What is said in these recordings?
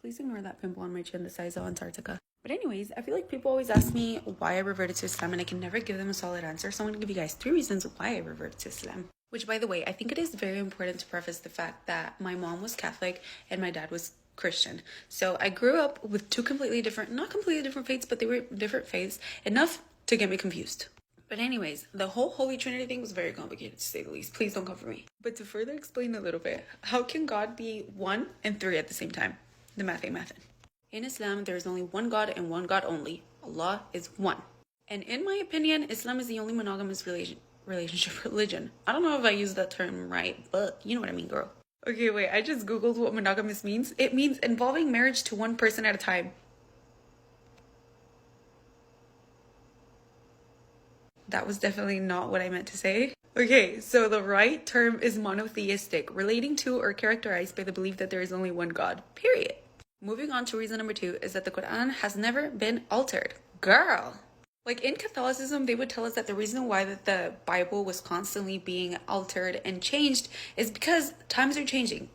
Please ignore that pimple on my chin the size of Antarctica. But anyways, I feel like people always ask me why I reverted to Islam, and I can never give them a solid answer. So I'm going to give you guys 3 reasons why I reverted to Islam. Which, by the way, I think it is very important to preface the fact that my mom was Catholic and my dad was Christian. So I grew up with 2 completely different, not completely different faiths, but they were different faiths, enough to get me confused. But anyways, the whole Holy Trinity thing was very complicated, to say the least. Please don't come for me. But to further explain a little bit, how can God be 1 and 3 at the same time? The math ain't mathin'. In Islam, there is only one God and one God only. Allah is one. And in my opinion, Islam is the only monogamous relationship religion. I don't know if I used that term right, but you know what I mean, girl. Okay, wait, I just Googled what monogamous means. It means involving marriage to one person at a time. That was definitely not what I meant to say. Okay, so the right term is monotheistic, relating to or characterized by the belief that there is only one God, period. Moving on to reason number 2 is that the Quran has never been altered. Girl! Like in Catholicism, they would tell us that the reason why that the Bible was constantly being altered and changed is because times are changing.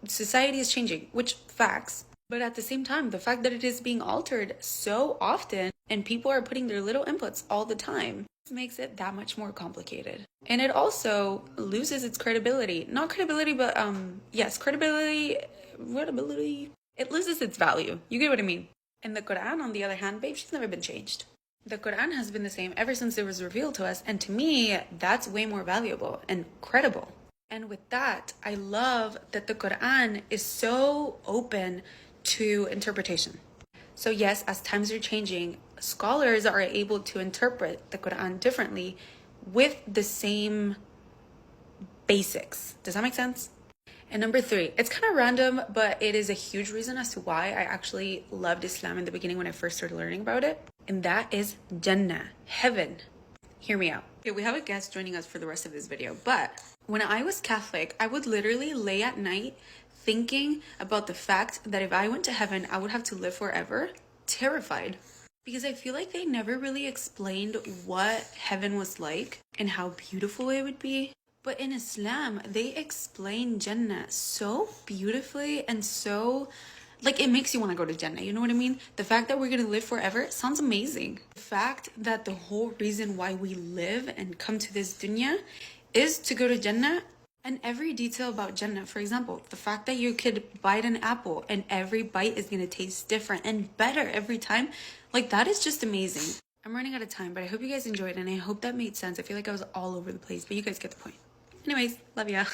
Society is changing, which facts. But at the same time, the fact that it is being altered so often and people are putting their little inputs all the time makes it that much more complicated. And it also loses its credibility. Not credibility, but yes, credibility. It loses its value. You get what I mean? And the Quran, on the other hand, babe, she's never been changed. The Quran has been the same ever since it was revealed to us, and to me, that's way more valuable and credible. And with that, I love that the Quran is so open to interpretation. So yes, as times are changing, scholars are able to interpret the Quran differently with the same basics. Does that make sense? And number 3, it's kind of random, but it is a huge reason as to why I actually loved Islam in the beginning when I first started learning about it. And that is Jannah, heaven. Hear me out. Okay, we have a guest joining us for the rest of this video, but when I was Catholic, I would literally lay at night thinking about the fact that if I went to heaven, I would have to live forever, terrified. Because I feel like they never really explained what heaven was like and how beautiful it would be. But in Islam, they explain Jannah so beautifully and so, like, it makes you want to go to Jannah. You know what I mean? The fact that we're going to live forever sounds amazing. The fact that the whole reason why we live and come to this dunya is to go to Jannah, and every detail about Jannah. For example, the fact that you could bite an apple and every bite is going to taste different and better every time. Like, that is just amazing. I'm running out of time, but I hope you guys enjoyed and I hope that made sense. I feel like I was all over the place, but you guys get the point. Anyways, love ya.